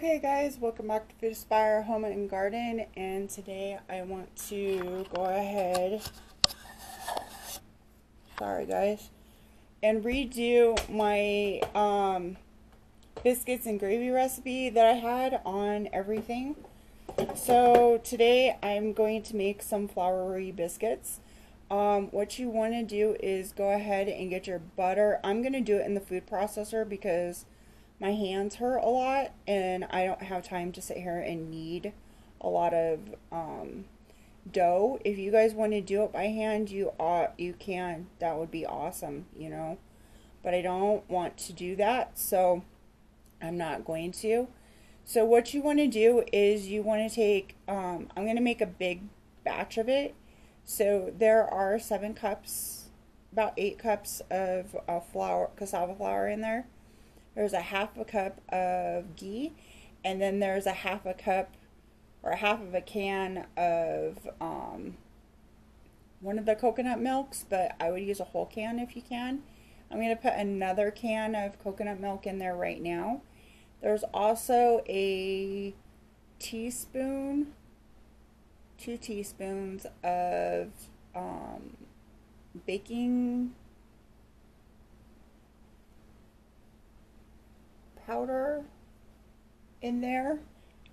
Okay guys, welcome back to Food Aspire Home and Garden, and today I want to go ahead, sorry guys, and redo my biscuits and gravy recipe that I had on everything. So today I'm going to make some floury biscuits. What you want to do is go ahead and get your butter. I'm going to do it in the food processor because my hands hurt a lot and I don't have time to sit here and knead a lot of dough. If you guys want to do it by hand, you can. That would be awesome, you know. But I don't want to do that, so I'm not going to. So what you want to do is you want to take, I'm going to make a big batch of it. So there are 7 cups, about 8 cups of flour, cassava flour in there. There's a half a cup of ghee, and then there's a half a cup or half of a can of one of the coconut milks, but I would use a whole can if you can. I'm going to put another can of coconut milk in there right now. There's also a teaspoon, 2 teaspoons of baking powder in there,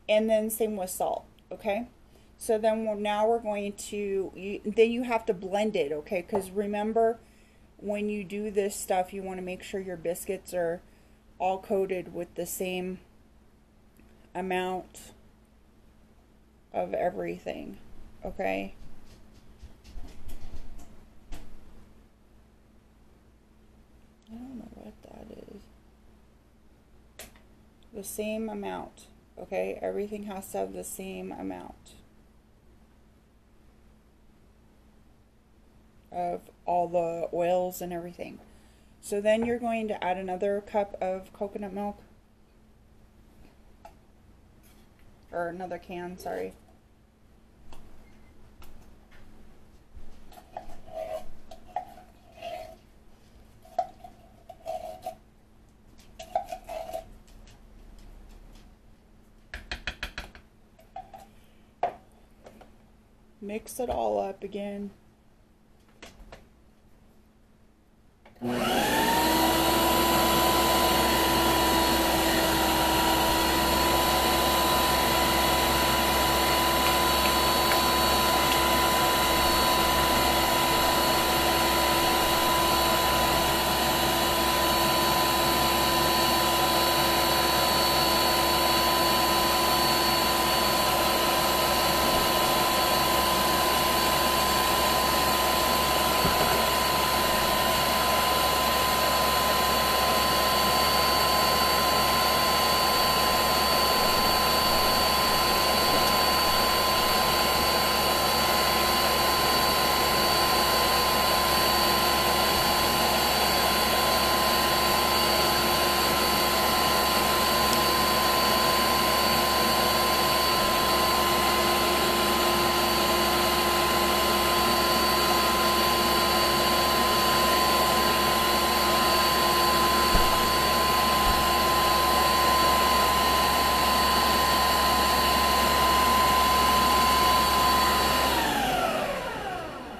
and then same with salt. Okay, so then now we're going to, then you have to blend it, okay, because remember, when you do this stuff, you want to make sure your biscuits are all coated with the same amount of everything. Okay, I don't know what that is. The same amount, okay? Everything has to have the same amount of all the oils and everything. So then you're going to add another cup of coconut milk, or another can, sorry. Mix it all up again.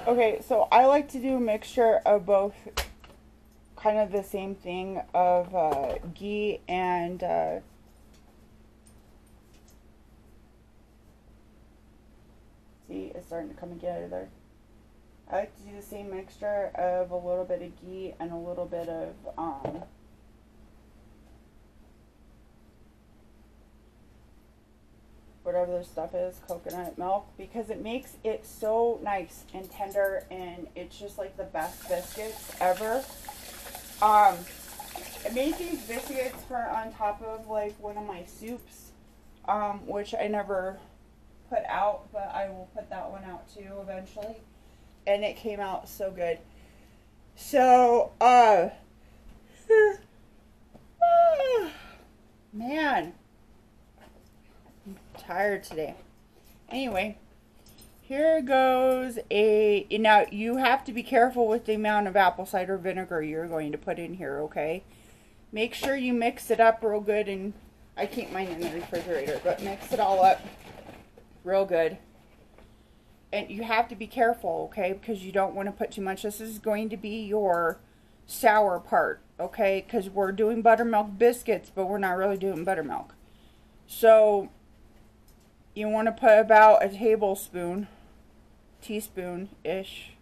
Okay, so I like to do a mixture of both, kind of the same thing, of ghee and see, it's starting to come together. I like to do the same mixture of a little bit of ghee and a little bit of whatever this stuff is, coconut milk, because it makes it so nice and tender, and it's just like the best biscuits ever. I made these biscuits for on top of like one of my soups, which I never put out, but I will put that one out too eventually, and it came out so good. So man, I'm tired today. Anyway, here goes now you have to be careful with the amount of apple cider vinegar you're going to put in here, okay? Make sure you mix it up real good and I keep mine in the refrigerator, but mix it all up real good. And you have to be careful, okay, because you don't want to put too much. This is going to be your sour part, okay, because we're doing buttermilk biscuits, but we're not really doing buttermilk. So you want to put about a tablespoon, teaspoon-ish.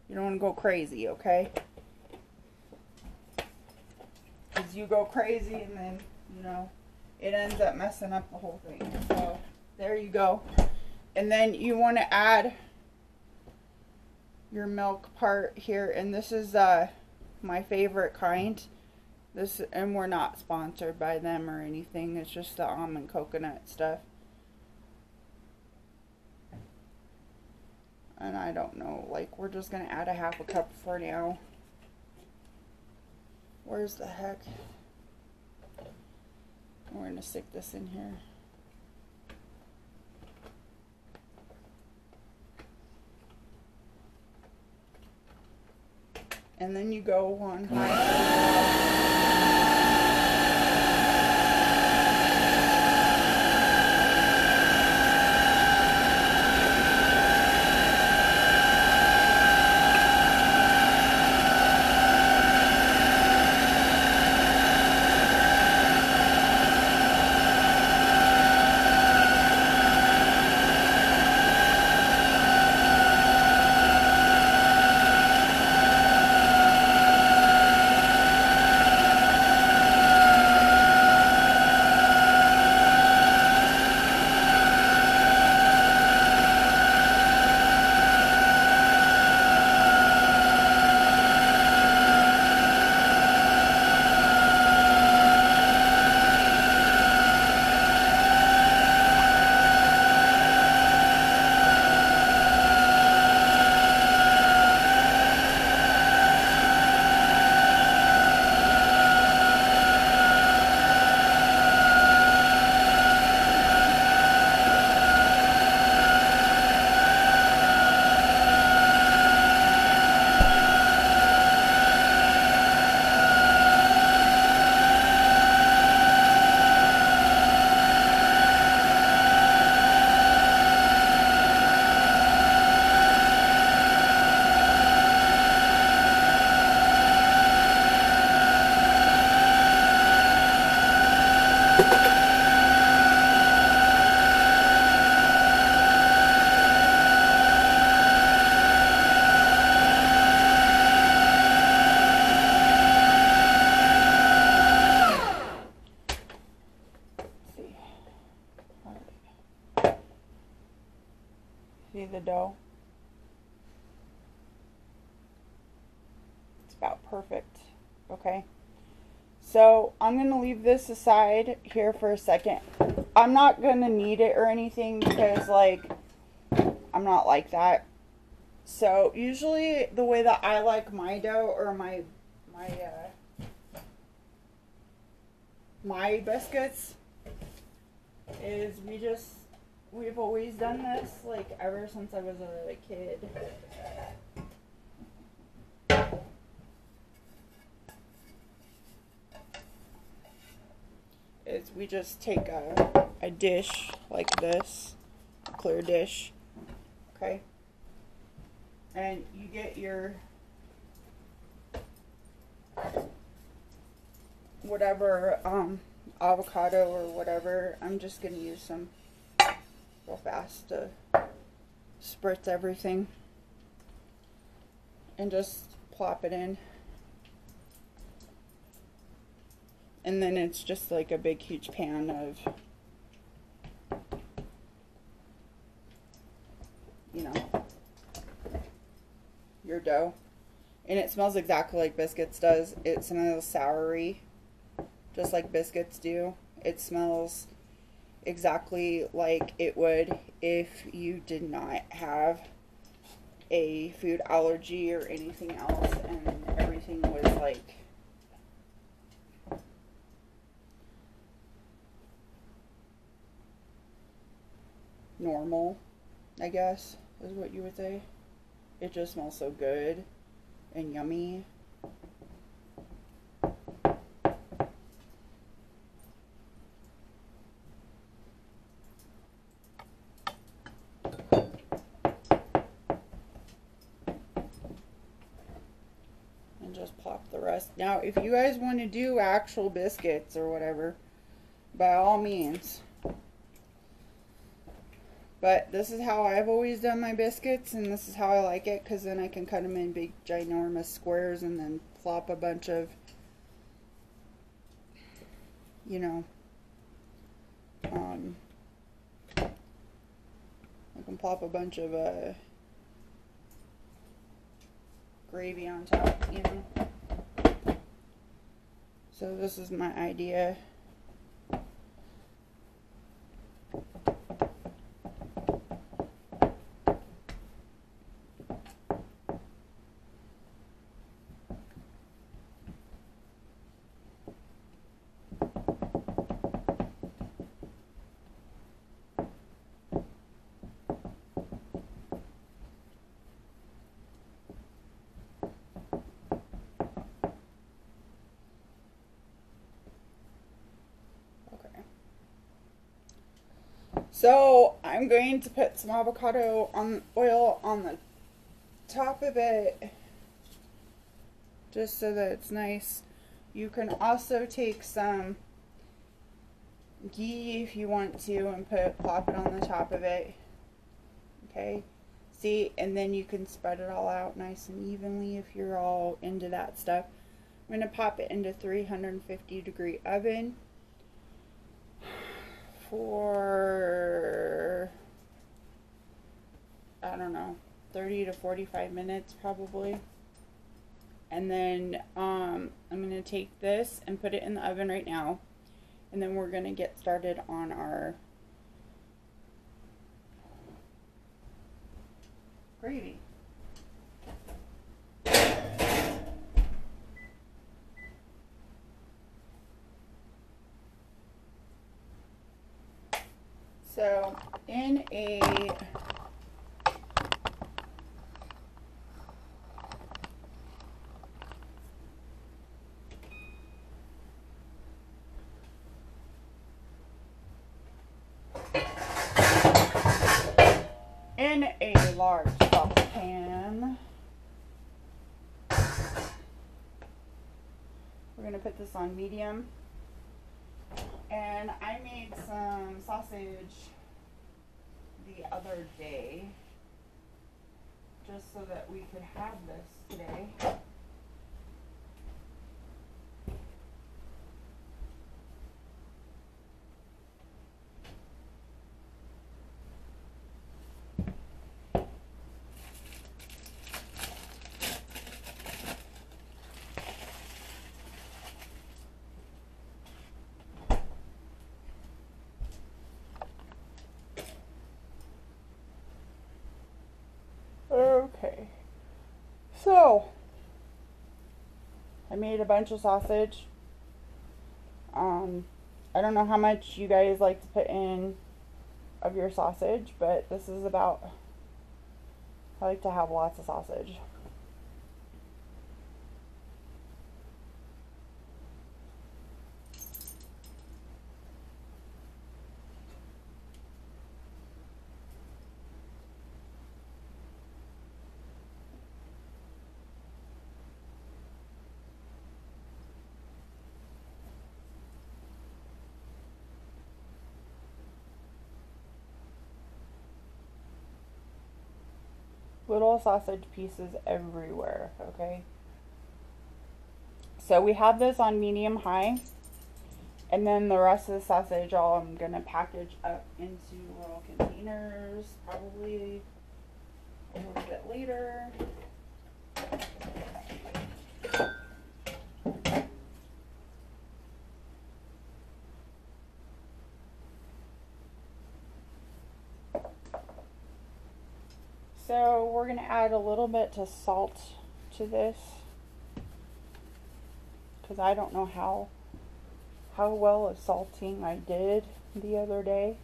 You don't want to go crazy, okay? Because you go crazy and then, you know, it ends up messing up the whole thing. So there you go. And then you want to add your milk part here. And this is my favorite kind. And we're not sponsored by them or anything. It's just the almond coconut stuff. And I don't know, like, we're just going to add a half a cup for now. Where's the heck? We're going to stick this in here. And then you go on high. See the dough? It's about perfect, okay? So I'm going to leave this aside here for a second. I'm not going to knead it or anything because, like, I'm not like that. So usually the way that I like my dough or my biscuits is we've always done this, like, ever since I was a kid. Is we just take a dish like this, a clear dish, okay? And you get your whatever avocado or whatever. I'm just gonna use some real fast to spritz everything and just plop it in. And then it's just like a big huge pan of, you know, your dough. And it smells exactly like Biscuits does. It smells soury, just like Biscuits do. It smells exactly like it would if you did not have a food allergy or anything else and everything was like normal, I guess is what you would say. It just smells so good and yummy. Now, if you guys want to do actual biscuits or whatever, by all means. But this is how I've always done my biscuits, and this is how I like it, because then I can cut them in big, ginormous squares and then plop a bunch of, you know, I can plop a bunch of gravy on top, you know. So this is my idea. So I'm going to put some avocado oil on the top of it, just so that it's nice. You can also take some ghee if you want to and plop it on the top of it. Okay, see, and then you can spread it all out nice and evenly if you're all into that stuff. I'm going to pop it into 350-degree oven for, I don't know, 30 to 45 minutes probably. And then I'm going to take this and put it in the oven right now, and then we're going to get started on our gravy. So in a large saucepan, we're going to put this on medium. And I made some sausage the other day, just so that we could have this today. Okay, so I made a bunch of sausage. I don't know how much you guys like to put in of your sausage, but this is about, I like to have lots of sausage. Little sausage pieces everywhere, okay? So we have this on medium high, and then the rest of the sausage I'm gonna package up into little containers, probably a little bit later. So we're going to add a little bit of salt to this, because I don't know how well of salting I did the other day.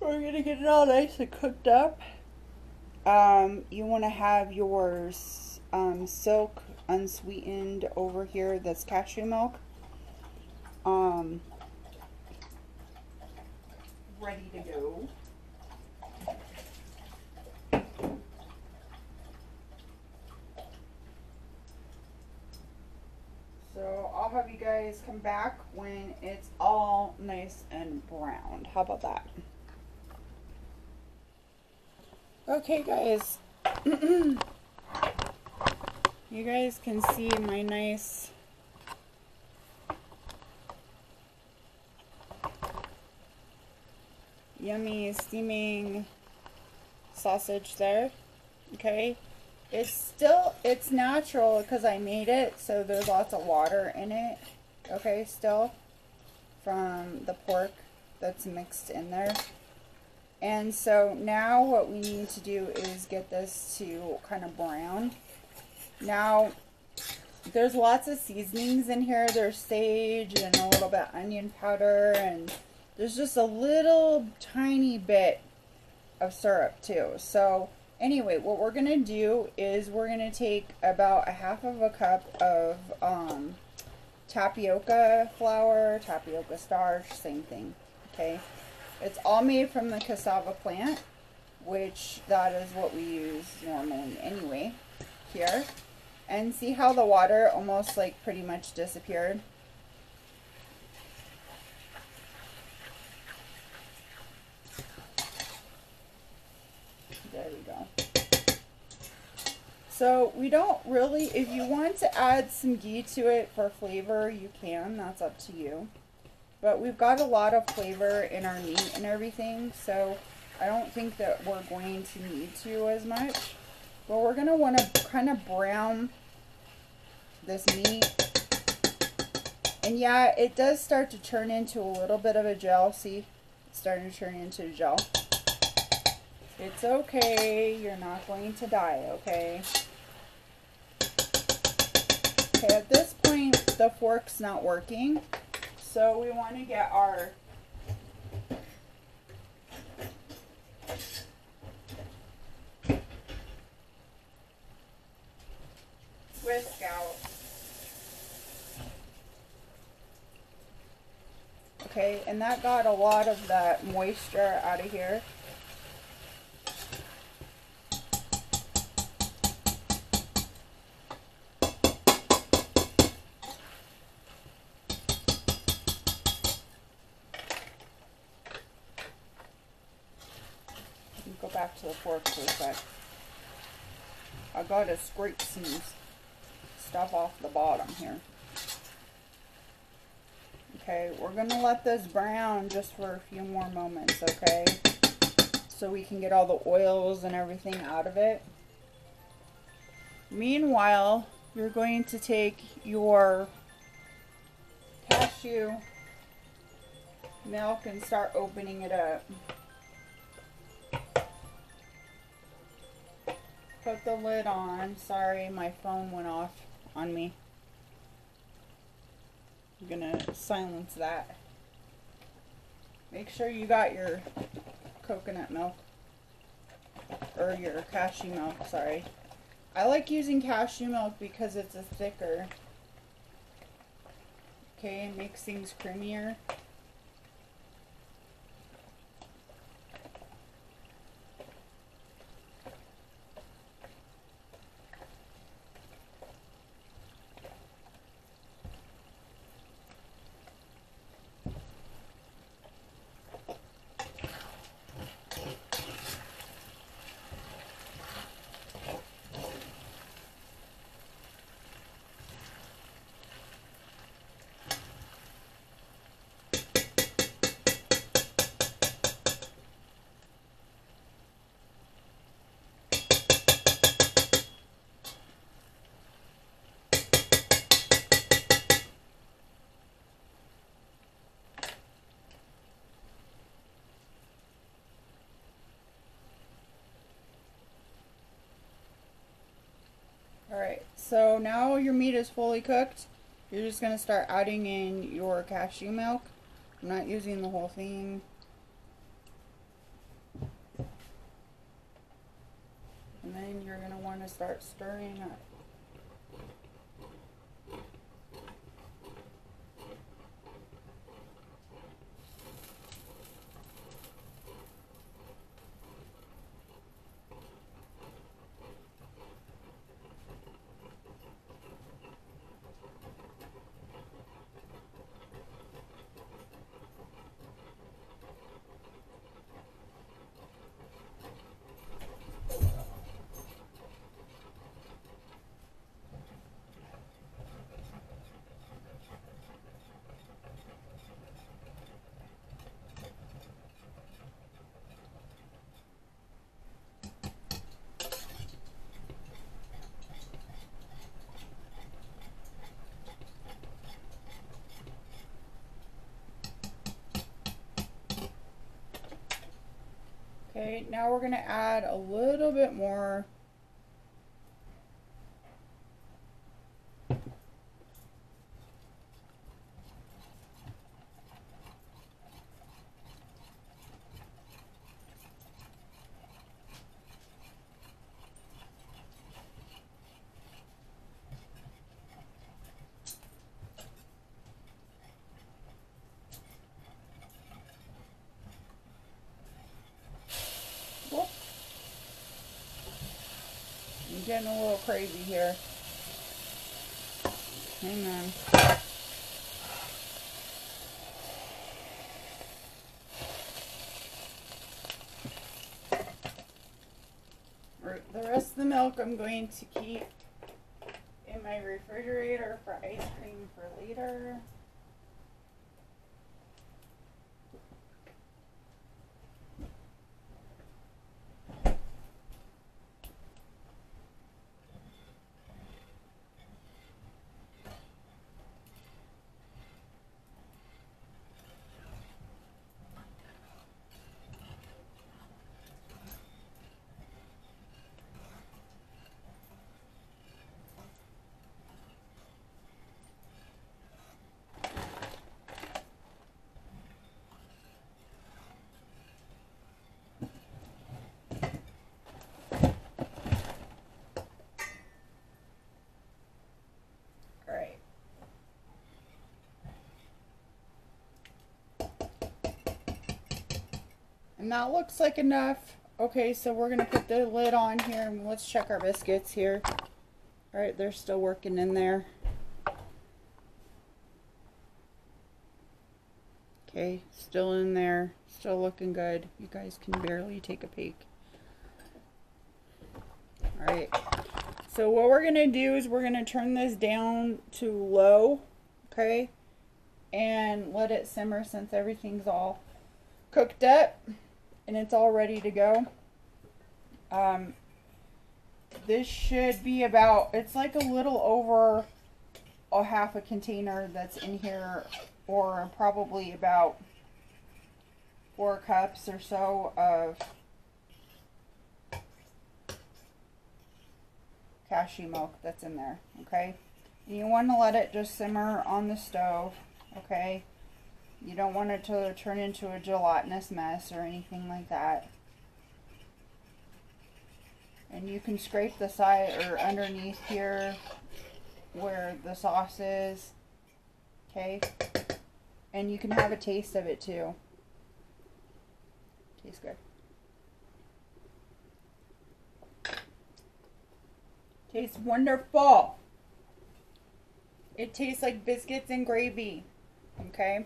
We're going to get it all nice and cooked up. You want to have your silk unsweetened over here, that's cashew milk, ready to go. So I'll have you guys come back when it's all nice and browned. How about that? Okay guys, you guys can see my nice yummy steaming sausage there. Okay, it's natural because I made it, so there's lots of water in it. Okay, still from the pork that's mixed in there. And so now what we need to do is get this to kind of brown. Now, there's lots of seasonings in here. There's sage and a little bit of onion powder, and there's just a little tiny bit of syrup too. So anyway, what we're going to do is we're going to take about a half of a cup of tapioca flour, tapioca starch, same thing, okay? It's all made from the cassava plant, which that is what we use normally anyway here. And see how the water almost like pretty much disappeared? There we go. So we don't really, if you want to add some ghee to it for flavor, you can, that's up to you. But we've got a lot of flavor in our meat and everything, so I don't think that we're going to need to as much. But we're going to want to kind of brown this meat. And yeah, it does start to turn into a little bit of a gel. See? It's starting to turn into a gel. It's okay. You're not going to die, okay? Okay, at this point, the fork's not working. So we want to get our whisk out. Okay, and that got a lot of that moisture out of here. Go back to the fork for a sec. I gotta scrape some stuff off the bottom here. Okay, we're gonna let this brown just for a few more moments, okay? So we can get all the oils and everything out of it. Meanwhile, you're going to take your cashew milk and start opening it up. Put the lid on. Sorry, my phone went off on me. I'm gonna silence that. Make sure you got your coconut milk. Or your cashew milk, sorry. I like using cashew milk because it's a thicker. Okay, it makes things creamier. Alright, so now your meat is fully cooked. You're just going to start adding in your cashew milk. I'm not using the whole thing. want to start stirring up. Okay, now we're going to add a little bit more I'm getting a little crazy here. Hang on. The rest of the milk I'm going to keep in my refrigerator for ice cream for later. And that looks like enough. Okay, so we're gonna put the lid on here and let's check our biscuits here. All right, they're still working in there. Okay, still in there, still looking good. You guys can barely take a peek. All right, so what we're gonna do is we're gonna turn this down to low, okay? And let it simmer since everything's all cooked up and it's all ready to go. This should be about, it's like a little over a half a container that's in here, or probably about 4 cups or so of cashew milk that's in there, okay? And you want to let it just simmer on the stove, okay? You don't want it to turn into a gelatinous mess or anything like that. And you can scrape the side or underneath here where the sauce is, okay? And you can have a taste of it too. Tastes good. Tastes wonderful. It tastes like biscuits and gravy, okay?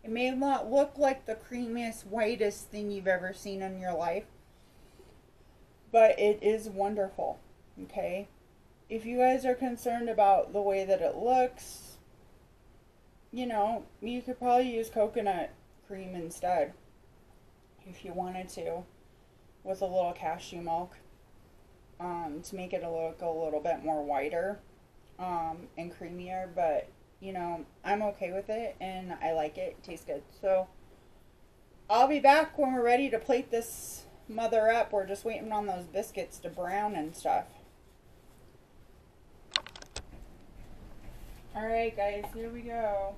It may not look like the creamiest, whitest thing you've ever seen in your life, but it is wonderful, okay? If you guys are concerned about the way that it looks, you know, you could probably use coconut cream instead if you wanted to, with a little cashew milk, to make it look a little bit more whiter and creamier. But you know, I'm okay with it and I like it. It tastes good. So I'll be back when we're ready to plate this mother up. We're just waiting on those biscuits to brown and stuff. Alright guys, here we go.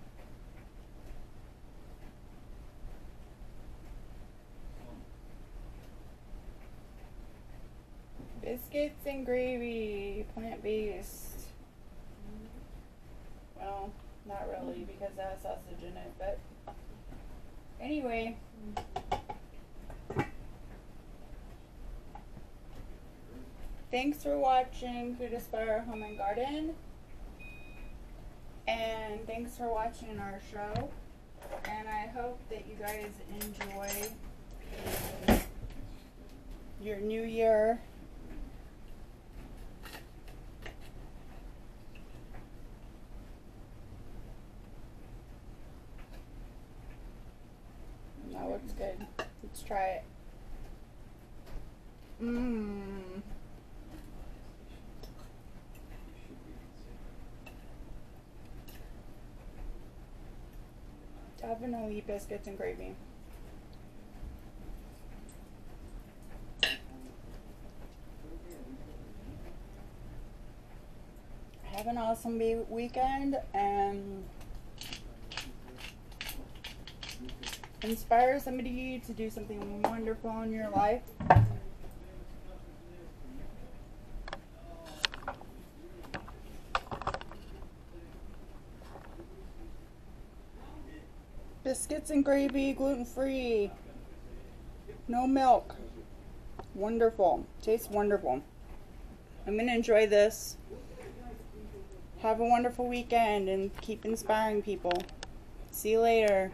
Biscuits. biscuits and gravy, plant-based. Well, not really because that has sausage in it, but anyway. Thanks for watching Food Aspire Home and Garden. And thanks for watching our show. And I hope that you guys enjoy your new year. That looks good. Let's try it. Definitely biscuits and gravy. Have an awesome weekend and inspire somebody to do something wonderful in your life. Biscuits and gravy, gluten-free, no milk. Wonderful. Tastes wonderful. I'm going to enjoy this. Have a wonderful weekend and keep inspiring people. See you later.